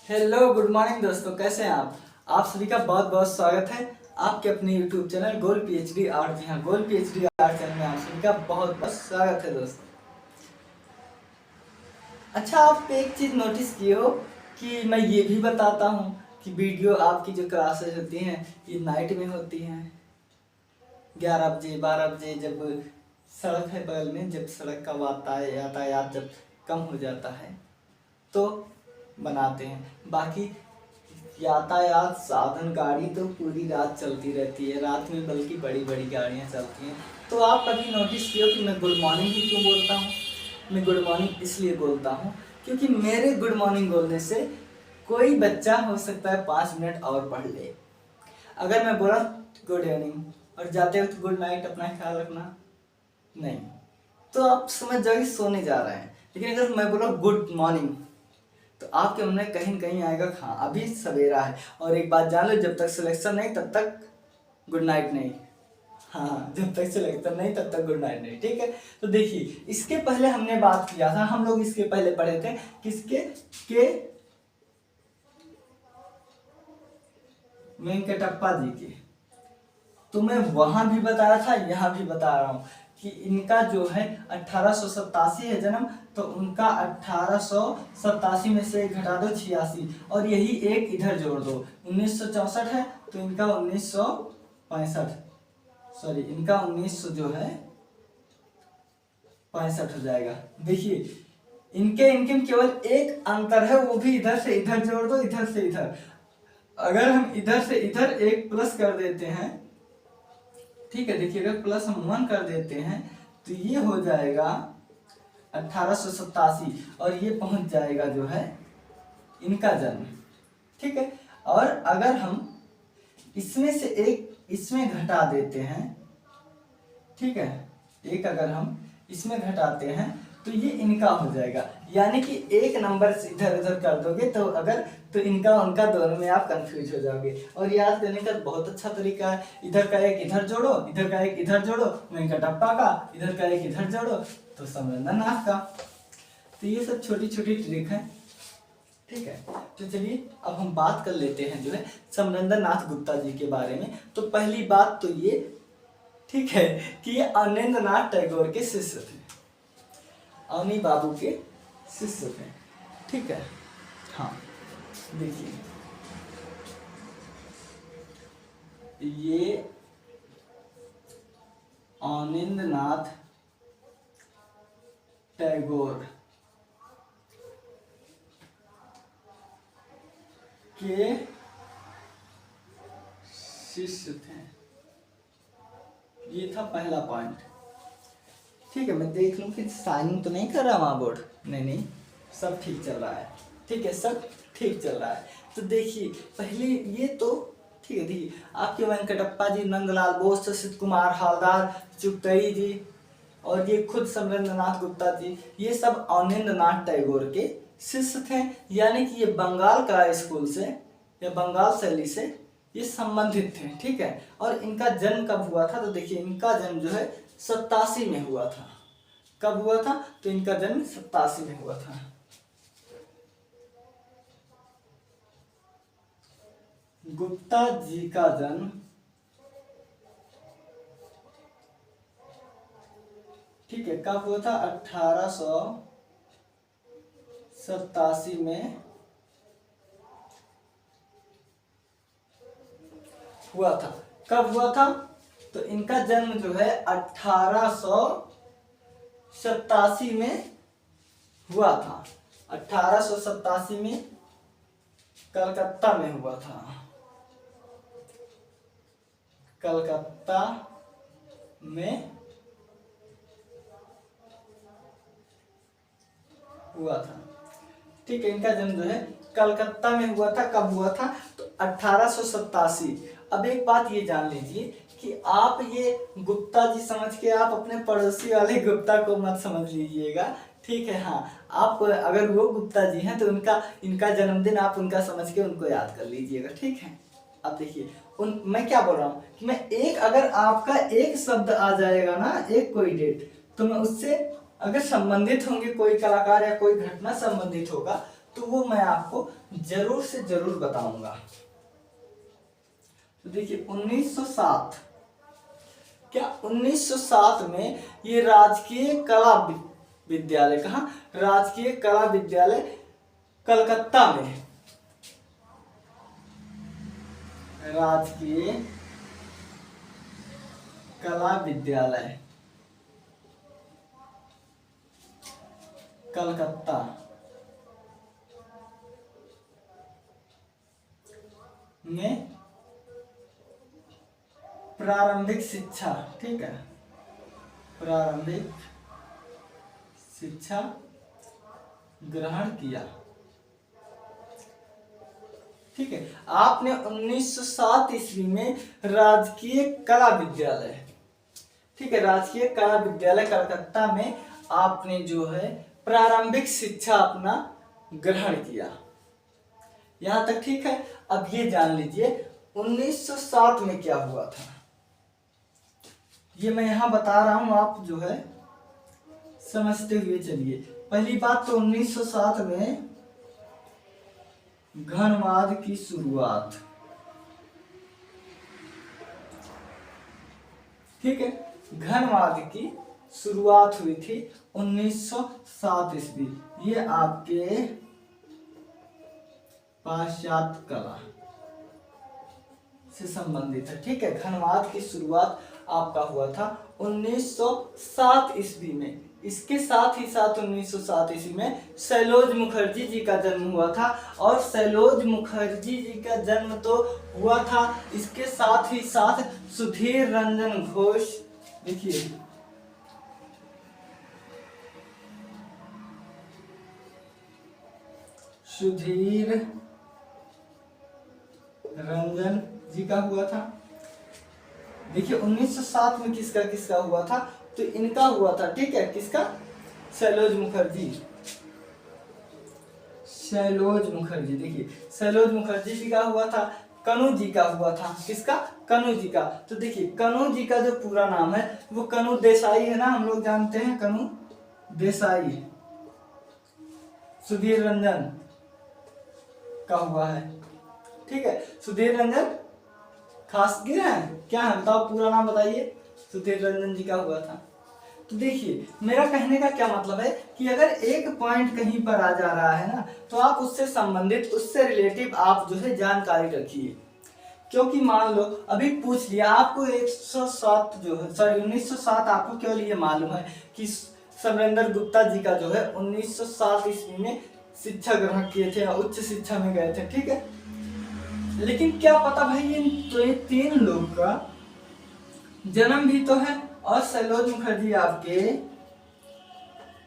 Hello good morning दोस्तों, कैसे हैं आप सभी का बहुत बहुत स्वागत है आपके अपने यूट्यूब चैनल गोल पीएचडी आर्ट। जी हाँ, गोल पीएचडी आर्ट चैनल में आप सभी का बहुत बहुत स्वागत है दोस्तों। अच्छा, आप एक चीज़ नोटिस किए हो कि मैं ये भी बताता हूँ कि वीडियो आपकी जो क्लासेस होती हैं ये नाइट में होती हैं, 11 बजे 12 बजे, जब सड़क है बगल में, जब सड़क का यातायात जब कम हो जाता है तो बनाते हैं। बाकी यातायात साधन गाड़ी तो पूरी रात चलती रहती है, रात में बल्कि बड़ी बड़ी गाड़ियाँ चलती हैं। तो आप कभी नोटिस किया कि मैं गुड मॉर्निंग ही क्यों बोलता हूँ? मैं गुड मॉर्निंग इसलिए बोलता हूँ क्योंकि मेरे गुड मॉर्निंग बोलने से कोई बच्चा हो सकता है 5 मिनट और पढ़ ले। अगर मैं बोला गुड इवनिंग और जाते वक्त गुड नाइट, अपना ख्याल रखना, नहीं, तो आप समझ जाओगे सोने जा रहे हैं। लेकिन अगर मैं बोला गुड मॉर्निंग तो आपके मन में कहीं न कहीं आएगा हाँ अभी सवेरा है। और एक बात जान लो, जब तक सिलेक्शन नहीं तब तक गुड नाइट नहीं। हाँ, जब तक सिलेक्शन नहीं तब तक गुड नाइट नहीं, ठीक है। तो देखिए, इसके पहले हमने बात किया था, हम लोग इसके पहले पढ़े थे किसके के वेंकटप्पा जी के। तो मैं वहां भी बताया था, यहाँ भी बता रहा हूँ कि इनका जो है 1887 है जन्म, तो उनका 1887 में से घटा दो 86 और यही एक इधर जोड़ दो 1964 है, तो इनका 1965, सॉरी इनका 1900 जो है 65 हो जाएगा। देखिए, इनके इनके में केवल एक अंतर है, वो भी इधर से इधर जोड़ दो, इधर से इधर। अगर हम इधर से इधर एक प्लस कर देते हैं, ठीक है, देखिए अगर प्लस हम 1 कर देते हैं तो ये हो जाएगा 1887 और ये पहुंच जाएगा जो है इनका जन्म, ठीक है। और अगर हम इसमें से एक इसमें घटा देते हैं, ठीक है, एक अगर हम इसमें घटाते हैं तो ये इनका हो जाएगा। यानी कि एक नंबर से इधर उधर कर दोगे तो अगर तो इनका उनका दोनों में आप कंफ्यूज हो जाओगे। और याद करने का बहुत अच्छा तरीका है, इधर का एक इधर जोड़ो, इधर का एक इधर जोड़ो, वेंकटप्पा का इधर का एक इधर जोड़ो तो समरेंद्रनाथ का। तो ये सब छोटी छोटी ट्रिक है, ठीक है। तो चलिए अब हम बात कर लेते हैं जो है समरेंद्रनाथ गुप्ता जी के बारे में। तो पहली बात तो ये, ठीक है, कि ये अवनींद्रनाथ टैगोर के शिष्य थे, अवनी बाबू के शिष्य थे, ठीक है। हाँ, देखिए ये अवनींद्रनाथ टैगोर के शिष्य थे, ये था पहला पॉइंट, ठीक है। मैं देख लूं कि साइनिंग तो नहीं कर रहा वहां बोर्ड, नहीं, सब ठीक चल रहा है, ठीक है, सब ठीक चल रहा है। तो देखिए पहले ये तो ठीक है, देखिए आपके वेंकटप्पा जी, नंदलाल बोस, सिद्ध कुमार हालदार, चुगतई जी और ये खुद समरेंद्रनाथ गुप्ता जी, ये सब अवनींद्रनाथ टैगोर के शिष्य थे। यानी कि ये बंगाल का स्कूल से या बंगाल शैली से ये संबंधित थे, ठीक है। और इनका जन्म कब हुआ था? तो देखिए इनका जन्म जो है 87 में हुआ था। कब हुआ था? तो इनका जन्म 87 में हुआ था। गुप्ता जी का जन्म, ठीक है, कब हुआ था? 1887 में हुआ था। कब हुआ था? तो इनका जन्म जो है 1887 में हुआ था। 1887 में कलकत्ता में हुआ था, कलकत्ता में हुआ था, ठीक है। इनका जन्म जो है कलकत्ता में हुआ था। कब हुआ था? तो 1887। अब एक बात ये जान लीजिए कि आप ये गुप्ता जी समझ के आप अपने पड़ोसी वाले गुप्ता को मत समझ लीजिएगा, ठीक है। हाँ, आप अगर वो गुप्ता जी हैं तो इनका जन्मदिन आप उनका समझ के उनको याद कर लीजिएगा, ठीक है। अब देखिए मैं क्या बोल रहा हूँ कि मैं एक अगर आपका एक शब्द आ जाएगा ना, एक कोई डेट, तो मैं उससे अगर संबंधित होंगे कोई कलाकार या कोई घटना संबंधित होगा तो वो मैं आपको जरूर से जरूर बताऊंगा। तो देखिए 1907, क्या 1907 में ये राजकीय कला विद्यालय, कहाँ, राजकीय कला विद्यालय कलकत्ता में, राजकीय कला विद्यालय कलकत्ता में प्रारंभिक शिक्षा, ठीक है, प्रारंभिक शिक्षा ग्रहण किया। ठीक है, आपने 1907 ईस्वी में राजकीय कला विद्यालय, ठीक है, राजकीय कला विद्यालय कलकत्ता में आपने जो है प्रारंभिक शिक्षा अपना ग्रहण किया। यहां तक ठीक है। अब ये जान लीजिए 1907 में क्या हुआ था, ये मैं यहां बता रहा हूं, आप जो है समझते हुए चलिए। पहली बात तो 1907 में घनवाद की शुरुआत, ठीक है, घनवाद की शुरुआत हुई थी 1907 ईस्वी। ये आपके पाश्चात्य कला से संबंधित है, ठीक है। घनवाद की शुरुआत आपका हुआ था 1907 ईस्वी में। इसके साथ ही साथ 1907 ईस्वी में सैलोज मुखर्जी जी का जन्म हुआ था, और सैलोज मुखर्जी जी का जन्म तो हुआ था, इसके साथ ही साथ सुधीर रंजन घोष, देखिए सुधीर रंजन जी का हुआ था। देखिए 1907 में किसका किसका हुआ था, तो इनका हुआ था, ठीक है, किसका, सैलोज मुखर्जी, सैलोज मुखर्जी, देखिए सैलोज मुखर्जी जी का हुआ था, कनू जी का हुआ था, किसका, कनू जी का। तो देखिए कनू जी का जो पूरा नाम है वो कनू देसाई है ना, हम लोग जानते हैं कनू देसाई। सुधीर रंजन का हुआ है, ठीक है, सुधीर रंजन खासगिर है, क्या है बताओ, पूरा नाम बताइए। सुधीर रंजन जी का हुआ था। तो देखिए मेरा कहने का क्या मतलब है कि अगर एक पॉइंट कहीं पर आ जा रहा है ना, तो आप उससे संबंधित, उससे रिलेटिव आप जो है जानकारी रखिए। क्योंकि मान लो अभी पूछ लिया आपको 107 जो है, सॉरी 1907, आपको केवल ये मालूम है कि समरेंद्र गुप्ता जी का जो है 1907 ईस्वी में शिक्षा ग्रहण किए थे, उच्च शिक्षा में गए थे, ठीक है। लेकिन क्या पता भाई ये तीन लोग का जन्म भी तो है, और सैलोज मुखर्जी आपके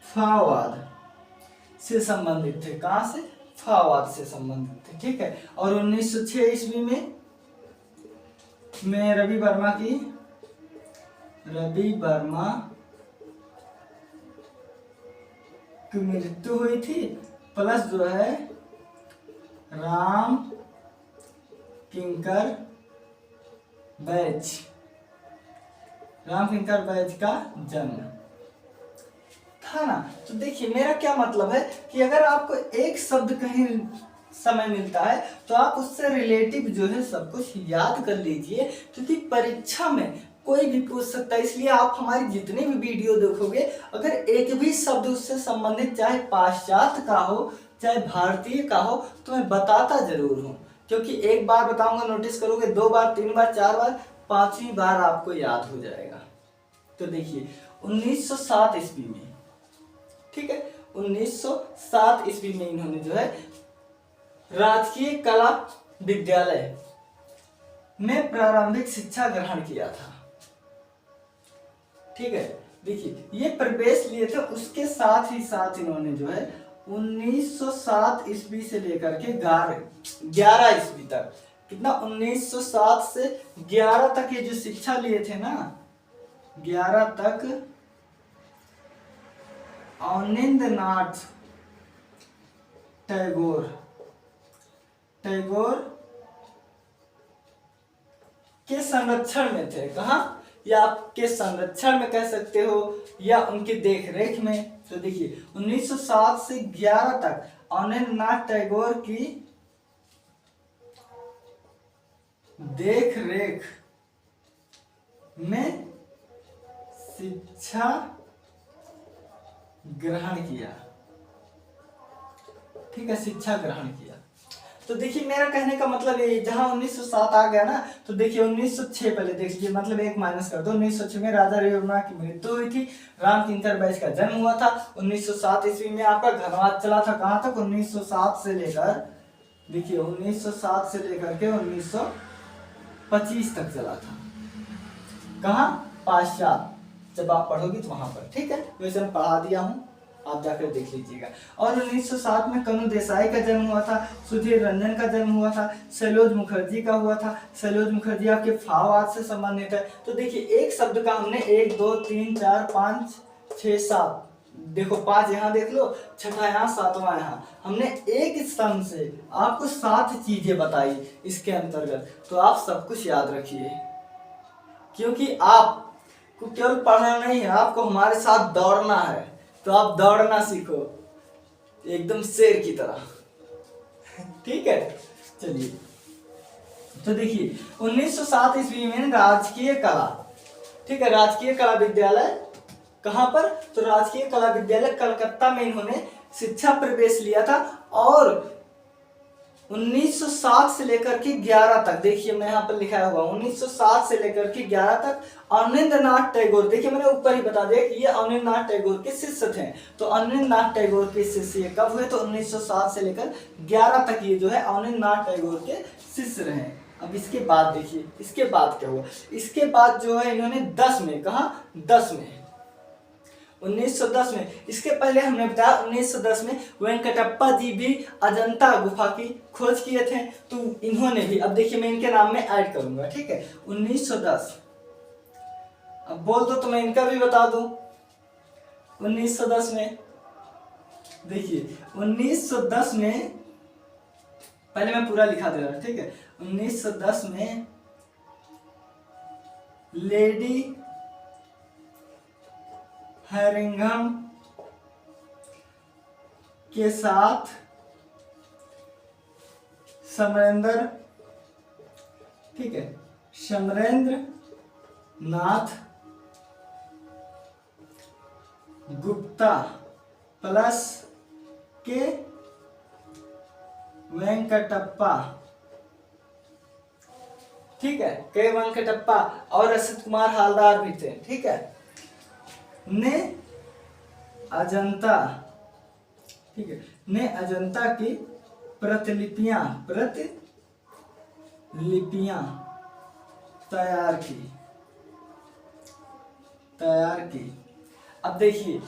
फावाद से संबंधित थे, कहां से, फावाद से संबंधित थे, ठीक है। और 1906 ईस्वी में रवि वर्मा की मृत्यु हुई थी, प्लस जो है राम किंकर बैच का जन्म था ना। तो देखिए मेरा क्या मतलब है कि अगर आपको एक शब्द कहीं समय मिलता है तो आप उससे रिलेटिव जो है सब कुछ याद कर लीजिए, क्योंकि परीक्षा में कोई भी पूछ सकता है। इसलिए आप हमारी जितनी भी वीडियो देखोगे, अगर एक भी शब्द उससे संबंधित, चाहे पाश्चात्य का हो चाहे भारतीय का हो, तो मैं बताता जरूर हूँ। क्योंकि एक बार बताऊंगा नोटिस करोगे, 2 बार 3 बार 4 बार, 5वीं बार आपको याद हो जाएगा। तो देखिए 1907 ईस्वी में, ठीक है, 1907 ईस्वी में इन्होंने जो है राजकीय कला विद्यालय में प्रारंभिक शिक्षा ग्रहण किया था, ठीक है। देखिए ये प्रवेश लिए थे, उसके साथ ही साथ इन्होंने जो है 1907 ईस्वी से लेकर के 11 ईस्वी तक, कितना, 1907 से 11 तक ये जो शिक्षा लिए थे ना, 11 तक अवनींद्रनाथ टैगोर के संरक्षण में थे। कहा, या आपके संरक्षण में कह सकते हो, या उनकी देखरेख में। तो देखिए 1907 से 11 तक अवनींद्रनाथ टैगोर की देख रेख में शिक्षा ग्रहण किया। ठीक है, शिक्षा ग्रहण किया। तो देखिए मेरा कहने का मतलब ये, जहां 1907 आ गया ना, तो देखिए 1906 पहले देख लीजिए, मतलब एक माइनस कर दो। 1906 में राजा रविवर्मा की मृत्यु हुई थी, रामकिंकर बैस का जन्म हुआ था। 1907 ईस्वी में आपका घनवाद चला था, कहां तक? 1907 से लेकर, देखिए 1907 से लेकर के 1925 तक चला था। कहां? पाश्चात्य। जब आप पढ़ोगे तो वहां पर, ठीक है, वैसे मैं पढ़ा दिया हूं, आप जाकर देख लीजिएगा। और 1907 में कनु देसाई का जन्म हुआ था, सुधीर रंजन का जन्म हुआ था, सैलोज मुखर्जी का हुआ था। सैलोज मुखर्जी आपके फाववाद से संबंधित है। तो देखिए एक शब्द का हमने 1 2 3 4 5 6 7, देखो 5 यहाँ देख लो, छठा यहाँ, सातवां यहाँ, हमने एक स्तंभ से आपको 7 चीजें बताई इसके अंतर्गत। तो आप सब कुछ याद रखिए, क्योंकि आपको केवल पढ़ना नहीं है, आपको हमारे साथ दौड़ना है। तो आप दौड़ना सीखो एकदम शेर की तरह, ठीक है। चलिए, तो देखिए 1907 ईस्वी में राजकीय कला, ठीक है, राजकीय कला विद्यालय कहां पर? तो राजकीय कला विद्यालय कलकत्ता में इन्होंने शिक्षा प्रवेश लिया था। और 1907 से लेकर के 11 तक, देखिए मैं यहाँ पर लिखा हुआ 1907 से लेकर के 11 तक अवनींद्रनाथ टैगोर, देखिए मैंने ऊपर ही बता दिया कि ये अवनींद्रनाथ टैगोर के शिष्य थे। तो अवनींद्रनाथ टैगोर के शिष्य कब हुए? तो 1907 से लेकर 11 तक ये जो है अवनींद्रनाथ टैगोर के शिष्य रहे। अब इसके बाद देखिए, इसके बाद क्या हुआ? इसके बाद जो है इन्होंने 10 में, कहा 10 में, 1910 में, इसके पहले हमने बताया 1910 में वेंकटप्पा जी भी अजंता गुफा की खोज किए थे। तो इन्होंने भी, अब देखिए मैं इनके नाम में ऐड करूंगा, ठीक है, 1910। अब बोल दो तो मैं इनका भी बता दूं। 1910 में देखिए, 1910 में पहले मैं पूरा लिखा दे रहा, ठीक है। 1910 में लेडी हैरिंघम के साथ समरेंद्र, ठीक है, समरेंद्र नाथ गुप्ता प्लस के वेंकटप्पा, ठीक है, के वेंकटप्पा और असित कुमार हालदार भी थे, ठीक है, ने अजंता, ठीक है, ने अजंता की प्रतिलिपियां तैयार की। अब देखिए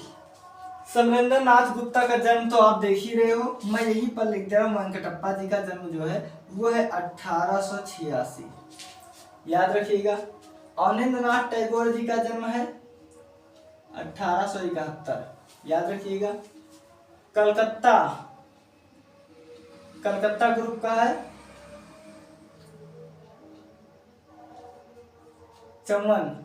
समरेंद्र नाथ गुप्ता का जन्म तो आप देख ही रहे हो, मैं यहीं पर लिख दे रहा हूं। वेंकटप्पा जी का जन्म जो है वो है 1886, याद रखिएगा। अवनींद्रनाथ टैगोर जी का जन्म है 1871, याद रखिएगा। कलकत्ता ग्रुप का है 54,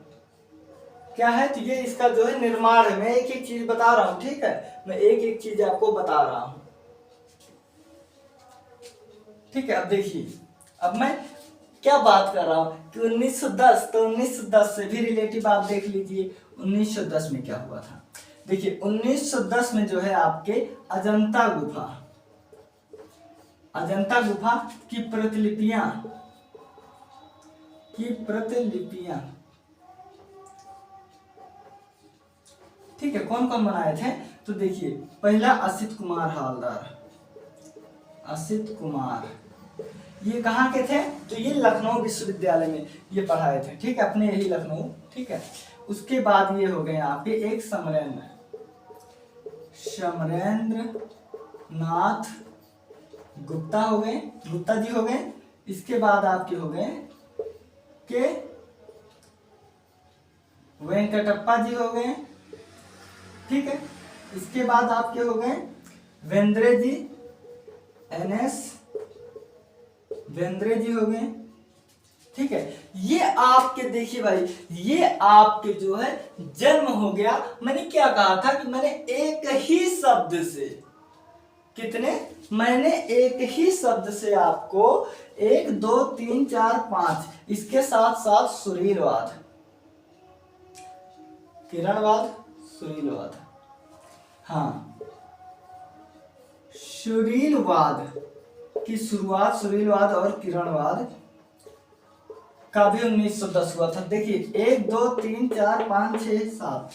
क्या है? तो ये इसका जो है निर्माण है। मैं एक एक चीज बता रहा हूं, ठीक है, मैं एक एक चीज आपको बता रहा हूं, ठीक है। अब देखिए, अब मैं क्या बात कर रहा हूं कि 1910, तो 1910 से भी रिलेटिव आप देख लीजिए 1910 में क्या हुआ था। देखिए 1910 में जो है आपके अजंता गुफा की प्रतिलिपियां, ठीक है, कौन कौन बनाए थे? तो देखिए पहला असित कुमार, ये कहाँ के थे? तो ये लखनऊ विश्वविद्यालय में ये पढ़ाए थे, ठीक है, अपने यही लखनऊ, ठीक है। उसके बाद ये हो गए आपके एक समरेंद्र नाथ गुप्ता हो गए, गुप्ता जी हो गए। इसके बाद आपके हो गए के वेंकटप्पा जी हो गए, ठीक है। इसके बाद आपके हो गए वेंद्रे जी, NS वेंद्रे जी हो गए, ठीक है। ये आपके देखिए भाई, ये आपके जो है जन्म हो गया। मैंने क्या कहा था कि मैंने एक ही शब्द से कितने? मैंने एक ही शब्द से आपको 1 2 3 4 5 इसके साथ साथ सुरीलवाद, किरणवाद, सुरीलवाद, हाँ सुरीलवाद की शुरुआत, सुरीलवाद और किरणवाद का भी 1910 हुआ था। देखिए 1 2 3 4 5 6 7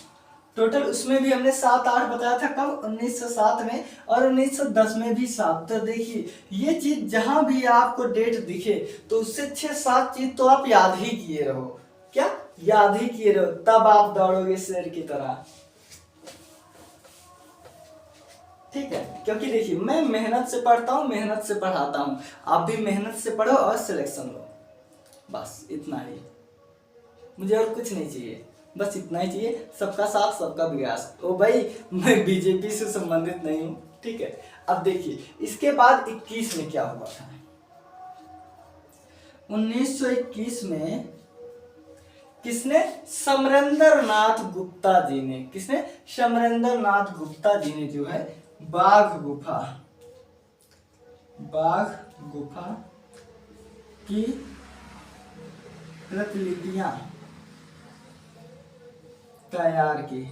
टोटल, उसमें भी हमने 7 8 बताया था कब? 1907 में, और 1910 में भी 7। तो देखिए ये चीज जहां भी आपको डेट दिखे तो उससे 6-7 चीज तो आप याद ही किए रहो। क्या याद ही किए रहो, तब आप दौड़ोगे शेर की तरह। ठीक है, क्योंकि देखिए मैं मेहनत से पढ़ता हूँ, मेहनत से पढ़ाता हूँ, आप भी मेहनत से पढ़ो और सिलेक्शन लो, बस इतना ही, मुझे और कुछ नहीं चाहिए, बस इतना ही चाहिए। सबका साथ सबका विकास। ओ भाई मैं बीजेपी से संबंधित नहीं हूँ, ठीक है। अब देखिए इसके बाद 21 में क्या हुआ था। 1921 में किसने? समरेंद्रनाथ गुप्ता जी ने, किसने? समरेंद्रनाथ गुप्ता जी ने जो है बाघ गुफा की प्रतिलिपियां तैयार की।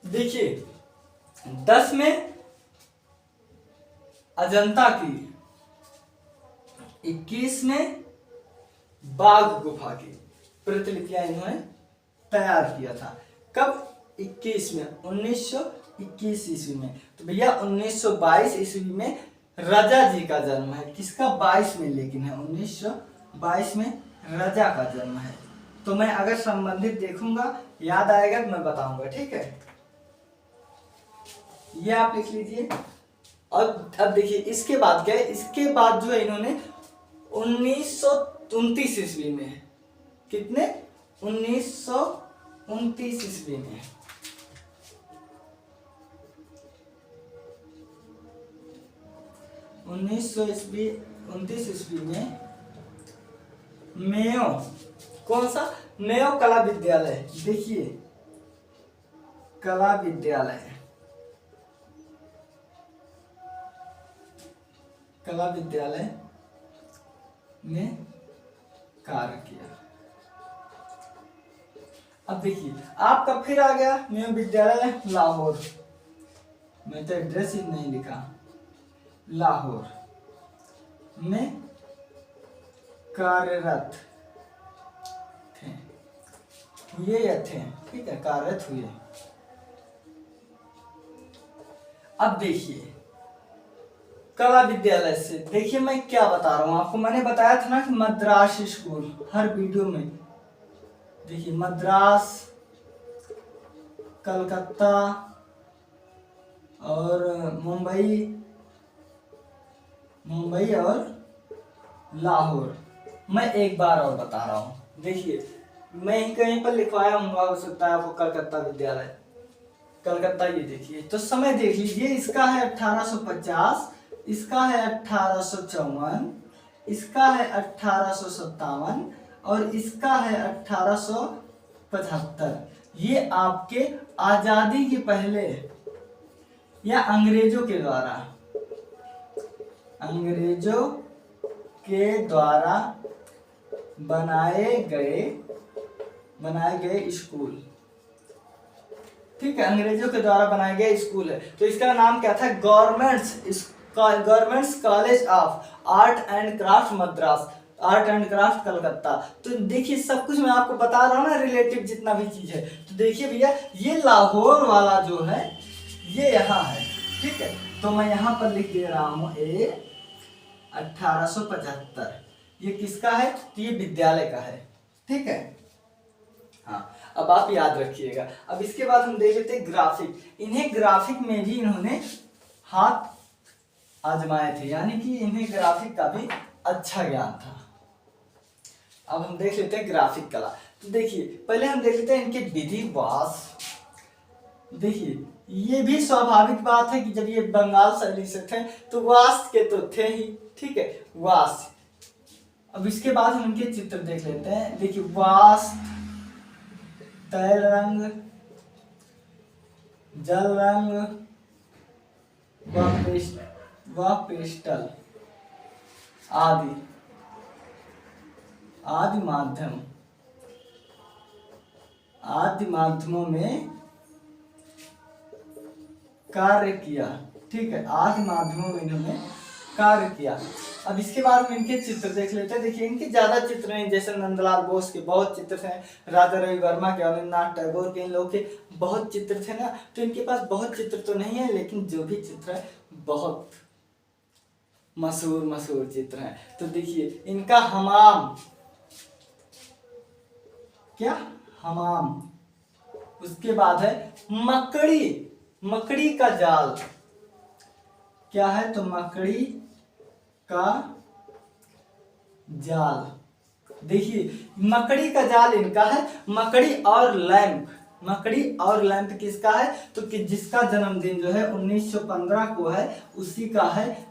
देखिए 10 में अजंता की, 21 में बाघ गुफा की प्रतिलिपियां इन्होंने तैयार किया था। कब? 21 में, 1921 ईस्वी में। तो भैया 1922 ईस्वी में रजा जी का जन्म है। किसका? 22 में लेकिन है, 1922 में रजा का जन्म है। तो मैं अगर संबंधित देखूंगा, याद आएगा तो मैं बताऊंगा, ठीक है। ये आप लिख लीजिए। और अब देखिए इसके बाद क्या है, इसके बाद जो है इन्होंने 1929 ईस्वी में, कितने? 1929 ईस्वी में 1929 ईस्वी में मेयो, कौन सा? मेयो कला विद्यालय। देखिए कला विद्यालय, कला विद्यालय में कार्य किया। अब देखिए आपका फिर आ गया मेयो विद्यालय लाहौर, मैं तो एड्रेस ही नहीं लिखा, लाहौर में कार्यरत थे, हुए या थे, ठीक है, कार्यरत हुए। अब देखिए कला विद्यालय से, देखिए मैं क्या बता रहा हूं आपको, मैंने बताया था ना कि मद्रास स्कूल, हर वीडियो में देखिए मद्रास, कलकत्ता और मुंबई और लाहौर। मैं एक बार और बता रहा हूं, देखिए मैं ही कहीं पर लिखवाया हूँ, हो सकता है आपको कलकत्ता विद्यालय, कलकत्ता, ये देखिए। तो समय देख लीजिए, इसका है 1850, इसका है 1854, इसका है 1857 और इसका है 1875। ये आपके आजादी के पहले या अंग्रेजों के द्वारा बनाए गए स्कूल, ठीक है, अंग्रेजों के द्वारा बनाया गया स्कूल है। तो इसका नाम क्या था? Governments college of art and craft Madras, art and craft Calcutta. तो देखिए सब कुछ मैं आपको बता रहा हूँ ना, रिलेटिव जितना भी चीज है। तो देखिए भैया ये लाहौर वाला जो है ये यहाँ है, ठीक है। तो मैं यहाँ पर लिख दे रहा हूँ 1875। ये किसका है? तो ये विद्यालय का है, ठीक है। हाँ अब आप याद रखिएगा। अब इसके बाद हम देख लेते हैं ग्राफिक। इन्हें ग्राफिक में भी इन्होंने हाथ आजमाए थे, यानी कि इन्हें ग्राफिक का भी अच्छा ज्ञान था। अब हम देख लेते हैं ग्राफिक कला। तो देखिए पहले हम देख लेते हैं इनके विधि वास। देखिए ये भी स्वाभाविक बात है कि जब ये बंगाल शैली से थे तो वास के तो थे ही, ठीक है, वास। अब इसके बाद हम इनके चित्र देख लेते हैं। देखिए वास, तैल रंग, जल रंग व पेस्टल आदि माध्यमों में कार्य किया। ठीक है, आदि माध्यमों में इन्होंने कार्य किया। अब इसके बाद में इनके चित्र देख लेते हैं। देखिए इनके ज्यादा चित्र हैं, जैसे नंदलाल बोस के बहुत चित्र हैं, राजा रवि वर्मा के, अवनींद्रनाथ टैगोर के, इन लोगों के बहुत चित्र थे ना। तो इनके पास बहुत चित्र तो नहीं है, लेकिन जो भी चित्र है बहुत मशहूर चित्र हैं। तो देखिए इनका हमाम, क्या हमाम, उसके बाद है मकड़ी का जाल। क्या है? तो मकड़ी का जाल। देखिए मकड़ी का जाल इनका है। मकड़ी और लैंप किसका है? तो कि जिसका जन्मदिन जो है 1915 को है, उसी का है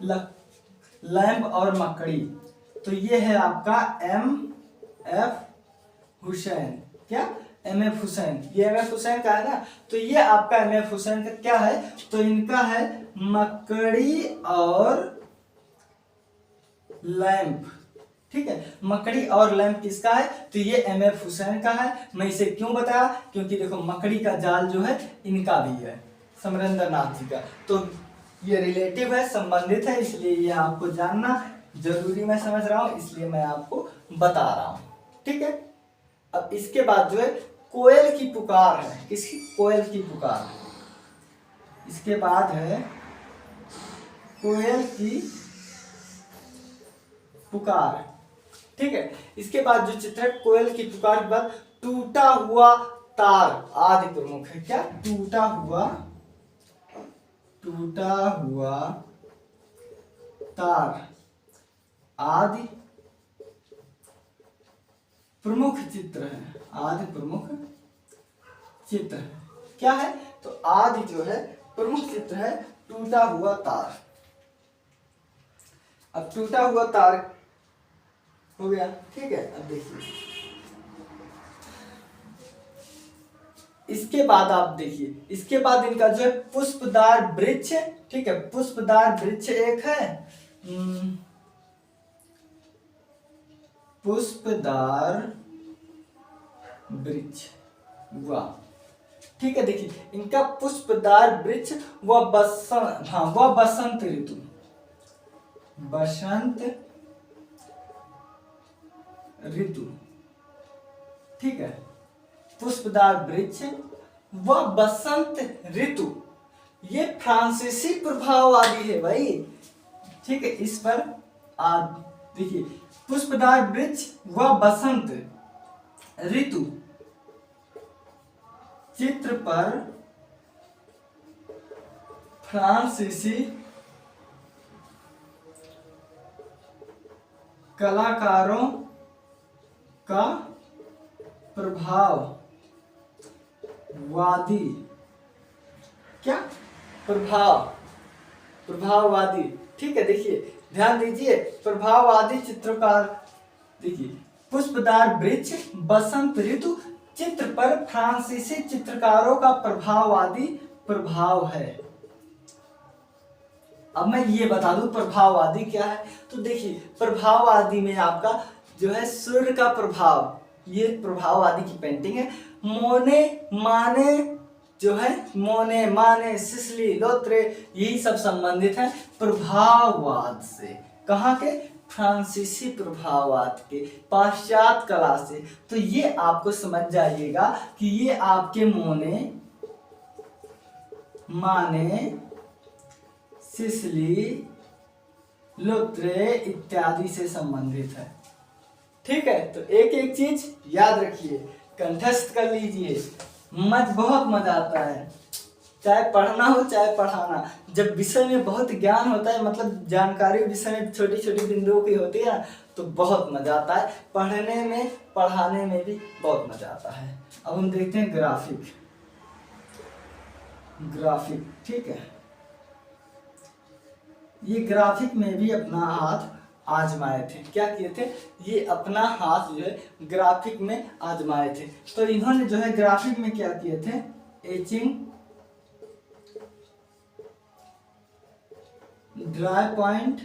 लैंप और मकड़ी। तो ये है आपका MF हुसैन। क्या? MF हुसैन। ये MF हुसैन का है ना। तो ये आपका MF हुसैन का क्या है? तो इनका है मकड़ी और लैंप। ठीक है, मकड़ी और लैंप किसका है? तो ये MF हुसैन का है। मैं इसे क्यों बताया? क्योंकि देखो मकड़ी का जाल जो है इनका भी है, समरेंद्रनाथ जी का। तो ये रिलेटिव है, संबंधित है, इसलिए ये आपको जानना जरूरी मैं समझ रहा हूं, इसलिए मैं आपको बता रहा हूं। ठीक है, अब इसके बाद जो है कोयल की पुकार है। किसकी? कोयल की पुकार। इसके बाद है कोयल की पुकार। ठीक है, इसके बाद जो चित्र है कोयल की पुकार के बाद टूटा हुआ तार आदि प्रमुख है। क्या? टूटा हुआ तार आदि प्रमुख चित्र है। क्या है? तो आदि जो है प्रमुख चित्र है टूटा हुआ तार। अब टूटा हुआ तार हो गया। ठीक है, अब देखिए इसके बाद आप देखिए, इसके बाद इनका जो है पुष्पदार वृक्ष। ठीक है, पुष्पदार वृक्ष एक है, पुष्पदार वृक्ष वाह। ठीक है, देखिए इनका पुष्पदार वृक्ष व बसंत ऋतु। ठीक है, पुष्पदार वृक्ष व बसंत ऋतु, ये फ्रांसीसी प्रभाववादी है भाई। ठीक है, इस पर देखिए पुष्पदार वृक्ष व बसंत ऋतु चित्र पर फ्रांसीसी कलाकारों का प्रभाववादी। क्या? प्रभाववादी। ठीक है, देखिए ध्यान दीजिए, प्रभाववादी चित्रकार। देखिए पुष्पदार वृक्ष, बसंत ऋतु चित्र पर फ्रांसीसी चित्रकारों का प्रभाववादी प्रभाव है। अब मैं ये बता दूं प्रभाववादी क्या है। तो देखिए प्रभाववादी में आपका जो है सूर्य का प्रभाव, ये प्रभाववादी की पेंटिंग है। मोने माने सिसली लोत्रे, यही सब संबंधित है प्रभाववाद से। कहाँ के? फ्रांसीसी प्रभाववाद के, पाश्चात्य कला से। तो ये आपको समझ जाइएगा कि ये आपके मोने माने सिसली लोत्रे इत्यादि से संबंधित है। ठीक है, तो एक एक चीज याद रखिए, कंठस्थ कर लीजिए। बहुत मजा आता है, चाहे पढ़ना हो चाहे पढ़ाना। जब विषय में बहुत ज्ञान होता है, मतलब जानकारी विषय में छोटी छोटी बिंदुओं की होती है, तो बहुत मजा आता है पढ़ने में, पढ़ाने में भी बहुत मजा आता है। अब हम देखते हैं ग्राफिक। ठीक है, ये ग्राफिक में भी अपना हाथ आजमाए थे। क्या किए थे? ये अपना हाथ जो है ग्राफिक में आजमाए थे। तो इन्होंने जो है ग्राफिक में क्या किए थे? एचिंग ड्राई पॉइंट,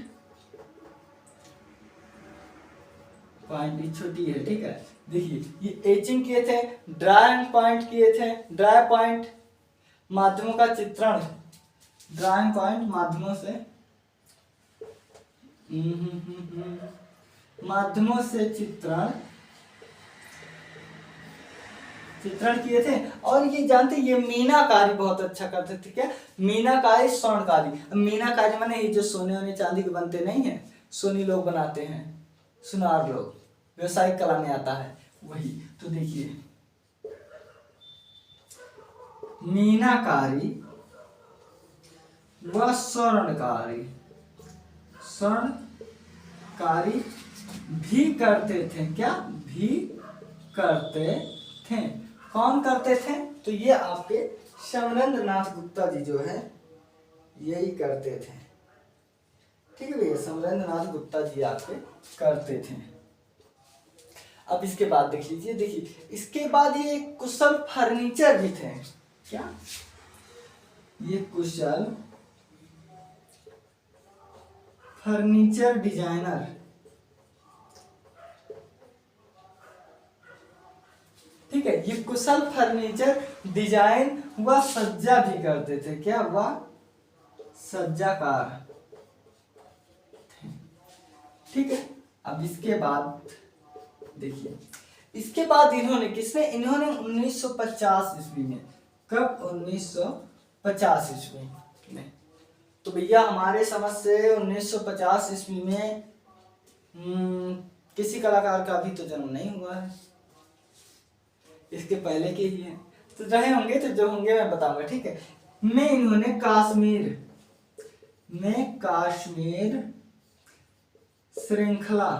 छोटी है, ठीक है। देखिए ये एचिंग किए थे, ड्राई पॉइंट किए थे, ड्राई पॉइंट माध्यमों का चित्रण, ड्राइंग पॉइंट माध्यमों से माध्यमों से चित्रण किए थे। और ये जानते ये मीनाकारी बहुत अच्छा करते थे। क्या? मीनाकारी, स्वर्णकारी। अब मीनाकारी माने ये जो सोने और चांदी के बनते नहीं है, सोनी लोग बनाते हैं, सुनार लोग, व्यवसायिक कला में आता है वही। तो देखिए मीनाकारी व स्वर्णकारी, स्वर्णकारी भी करते थे। क्या? भी करते थे। कौन करते थे? तो ये आपके समरेंद्र नाथ गुप्ता जी जो है यही करते थे। ठीक है भैया, समरेंद्र नाथ गुप्ता जी आपके करते थे। अब इसके बाद देख लीजिए, देखिए इसके बाद ये कुशल फर्नीचर भी थे। क्या? ये कुशल फर्नीचर डिजाइनर, ठीक है। ये कुशल फर्नीचर डिजाइन व सज्जा भी करते थे। क्या? वह सज्जाकार, ठीक है। अब इसके बाद देखिए, इसके बाद इन्होंने किसने, इन्होंने 1950 ईस्वी में, कब? 1950 ईस्वी में। तो भैया हमारे समझ से 1950 ईस्वी में किसी कलाकार का अभी तो जन्म नहीं हुआ है, इसके पहले के ही है। तो रहे होंगे, तो जो होंगे मैं बताऊंगा, ठीक है। में इन्होंने कश्मीर श्रृंखला,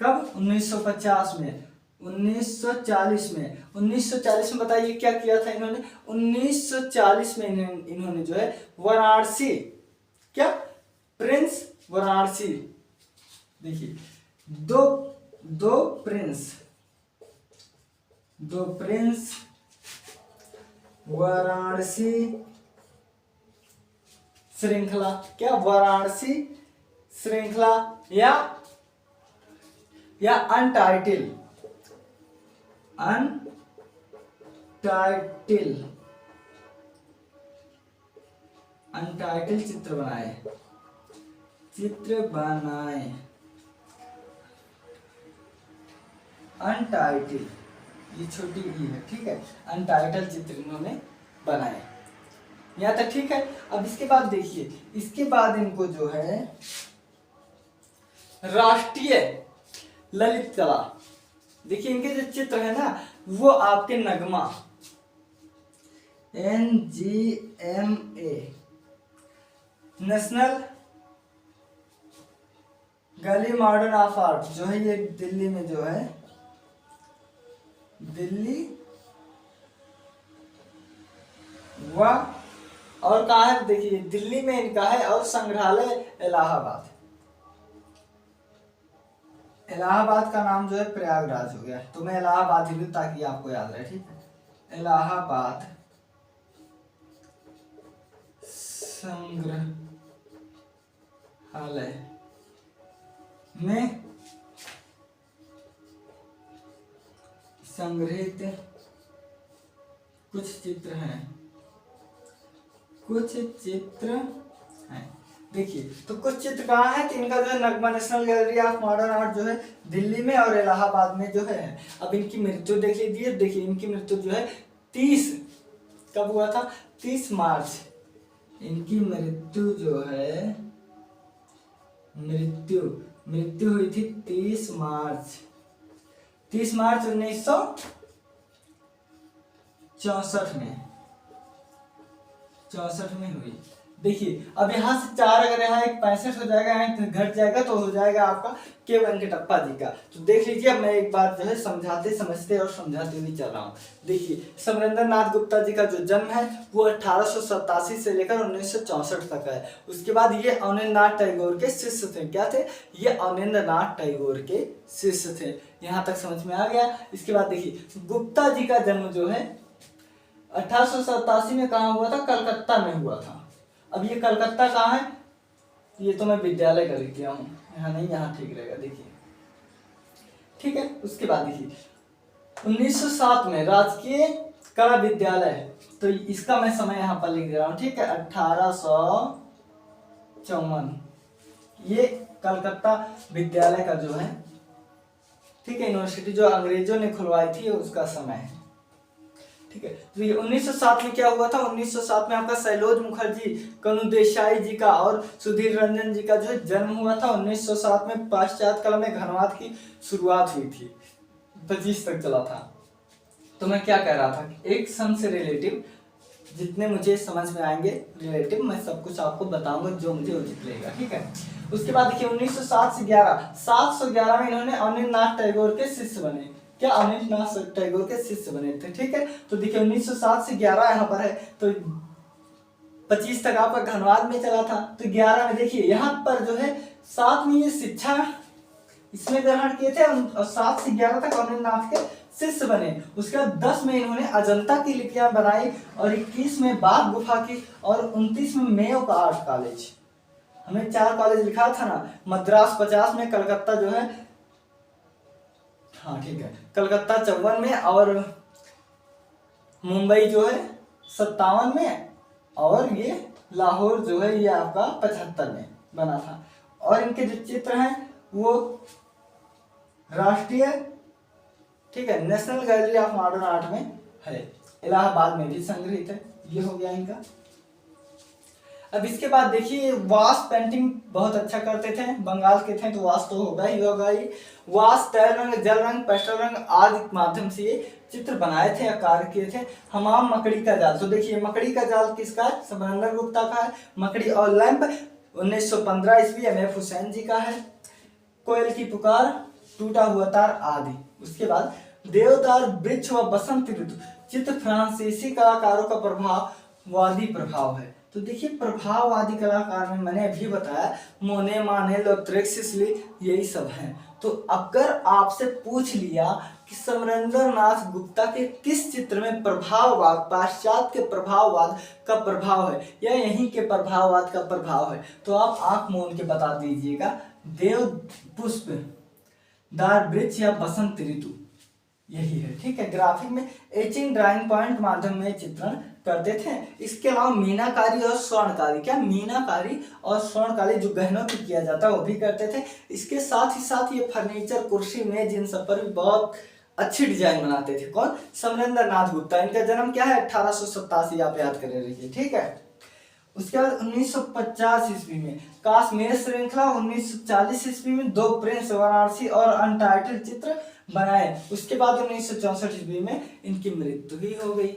कब? 1950 में, 1940 में। 1940 में बताइए क्या किया था इन्होंने? 1940 में इन्होंने जो है वाराणसी, क्या? प्रिंस वाराणसी, देखिए दो प्रिंस वाराणसी श्रृंखला, क्या? वाराणसी श्रृंखला या अनटाइटल चित्र बनाए, अनटाइटल, ये छोटी ई है, ठीक है। अनटाइटल चित्र इन्होंने बनाए, यहाँ तक ठीक है। अब इसके बाद देखिए, इसके बाद इनको जो है राष्ट्रीय ललित कला, देखिए इनके जो चित्र है ना वो आपके नगमा, NGMA, national gallery modern of art, जो है ये दिल्ली में जो है, दिल्ली व और कहा है? देखिए दिल्ली में इनका है, और संग्रहालय इलाहाबाद, इलाहाबाद का नाम जो है प्रयागराज हो गया, तो मैं इलाहाबाद ही लूं ताकि आपको याद रहे, ठीक है। इलाहाबाद संग्रहालय में संग्रहित कुछ चित्र हैं, देखिए। तो कुछ चित्र कहाँ है? कि इनका जो है Nagma national gallery of modern art जो है दिल्ली में और इलाहाबाद में जो है। अब इनकी मृत्यु देख लीजिए, देखिए इनकी मृत्यु जो है 30, कब हुआ था? 30 मार्च। इनकी मृत्यु जो है, मृत्यु हुई थी 30 मार्च 1964 में हुई। देखिए अब यहाँ से 4, अगर यहाँ एक 65 हो जाएगा, यहाँ घट जाएगा तो हो जाएगा आपका के वेंकटप्पा जी का। तो देख लीजिए, अब मैं एक बार जो है समझाते हुए चल रहा हूँ। देखिए समरेंद्र नाथ गुप्ता जी का जो जन्म है वो 1887 से लेकर 1964 तक है। उसके बाद ये अवनींद्र नाथ टैगोर के शिष्य थे। क्या थे? ये अवनींद्र नाथ टैगोर के शिष्य थे। यहाँ तक समझ में आ गया। इसके बाद देखिए गुप्ता जी का जन्म जो है 1887 में कहाँ हुआ था? कलकत्ता में हुआ था। अब ये कलकत्ता कहाँ है? ये तो मैं विद्यालय का लिख दिया हूँ, यहाँ नहीं, यहाँ ठीक रहेगा, देखिए। ठीक है, उसके बाद देखिए 1907 में राजकीय कला विद्यालय, तो इसका मैं समय यहाँ पर लिख दे रहा हूँ। ठीक है, 1854 ये कलकत्ता विद्यालय का जो है, ठीक है, यूनिवर्सिटी जो अंग्रेजों ने खुलवाई थी उसका समय है। ठीक है, तो ये 1907 में क्या हुआ था, 1907 में आपका सैलोज मुखर्जी, कनु देसाई जी का और सुधीर रंजन जी का जो जन्म हुआ था। 1907 में पाश्चात्य कला में घनवाद की शुरुआत हुई थी, 25 तक चला था। तो मैं क्या कह रहा था, एक सन से रिलेटिव जितने मुझे समझ में आएंगे रिलेटिव, मैं सब कुछ आपको बताऊंगा जो मुझे उचित लगेगा। ठीक है, उसके बाद देखिए 1907 से 711 में इन्होंने अनिलनाथ टैगोर के शिष्य बने। क्या अनिलनाथ टैगोर के शिष्य बने थे। ठीक है, तो देखिए 1907 से 11 यहाँ पर है, तो 25 तक आपका घनवाद में चला था। तो 11 में देखिए यहाँ पर जो है 7 में ये शिक्षा इसमें ग्रहण किए थे और 7 से 11 तक अनिलनाथ के शिष्य बने। उसके बाद 10 में इन्होंने अजंता की लिपियां बनाई और 21 में बाघ गुफा की और 29 में मेयो का आर्ट कॉलेज। हमने 4 कॉलेज लिखा था ना, मद्रास 50 में, कलकत्ता जो है, हाँ ठीक है, कलकत्ता 54 में और मुंबई जो है 57 में और ये लाहौर जो है ये आपका 75 में बना था। और इनके जो चित्र हैं वो राष्ट्रीय, ठीक है, national gallery of modern art में है, इलाहाबाद में भी संग्रहित है। ये हो गया इनका। अब इसके बाद देखिए वाश पेंटिंग बहुत अच्छा करते थे, बंगाल के थे तो वाश तो होगा ही होगा ही। वाश, तैल रंग, जल रंग, पेस्टल रंग आदि के माध्यम से ये चित्र बनाए थे या कार्य किए थे। हमाम मकड़ी का जाल, तो देखिए मकड़ी का जाल किसका है, समरेंद्र गुप्ता का है। मकड़ी और लैंप 1915 ईस्वी MF हुसैन जी का है। कोयल की पुकार, टूटा हुआ तार आदि। उसके बाद देवदार वृक्ष व बसंत ऋतु चित्र फ्रांसीसी कलाकारों का प्रभाववादी प्रभाव है। तो देखिए प्रभाववादी कलाकार में मैंने अभी बताया मोने, माने, लॉट्रेक, सिसली, यही सब हैं। तो अगर आपसे पूछ लिया कि समरेंद्र नाथ गुप्ता के किस चित्र में प्रभाववाद, पाश्चात्य के प्रभाववाद का प्रभाव है या यहीं के प्रभाववाद का प्रभाव है, तो आप आंख मूंद के बता दीजिएगा देव पुष्प, दार वृक्ष या बसंत ऋतु, यही है। ठीक है, ग्राफिक में एचिंग, ड्राइंग पॉइंट माध्यम में चित्रण करते थे। इसके अलावा मीनाकारी और स्वर्णकारी, क्या मीनाकारी और स्वर्णकारी जो गहनों पे किया जाता है वो भी करते थे। इसके साथ ही साथ ये फर्नीचर, कुर्सी, मेज, इन सब पर भी बहुत अच्छी डिजाइन बनाते थे। कौन, समरेंद्र नाथ गुप्ता। इनका जन्म क्या है, 1887, आप याद कर रखिए। ठीक है, उसके बाद 1950 ईस्वी में काश्मीर श्रृंखला, 1940 ईस्वी में 2 प्रिंस, वाराणसी और अनटाइटल्ड चित्र बनाए। उसके बाद 1964 ईस्वी में इनकी मृत्यु ही हो गई।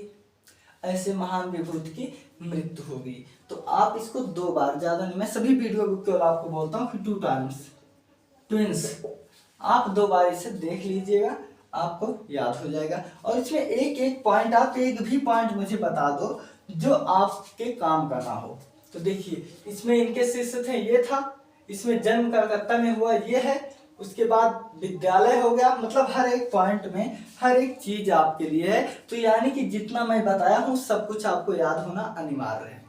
ऐसे महान विभूति की मृत्यु हो गई। तो आप इसको 2 बार, ज्यादा नहीं, मैं सभी वीडियो को केवल आपको बोलता हूँ कि 2 टाइम्स ट्विंस, आप 2 बार इसे देख लीजिएगा, आपको याद हो जाएगा। और इसमें एक एक पॉइंट, आप एक भी पॉइंट मुझे बता दो जो आपके काम का ना हो। तो देखिए इसमें इनके शिष्य थे, ये था, इसमें जन्म कलकत्ता में हुआ, ये है। उसके बाद विद्यालय हो गया, मतलब हर एक पॉइंट में हर एक चीज आपके लिए है। तो यानी कि जितना मैं बताया हूँ सब कुछ आपको याद होना अनिवार्य है।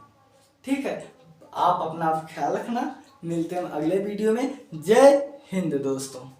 ठीक है, आप अपना ख्याल रखना, मिलते हैं अगले वीडियो में। जय हिंद दोस्तों।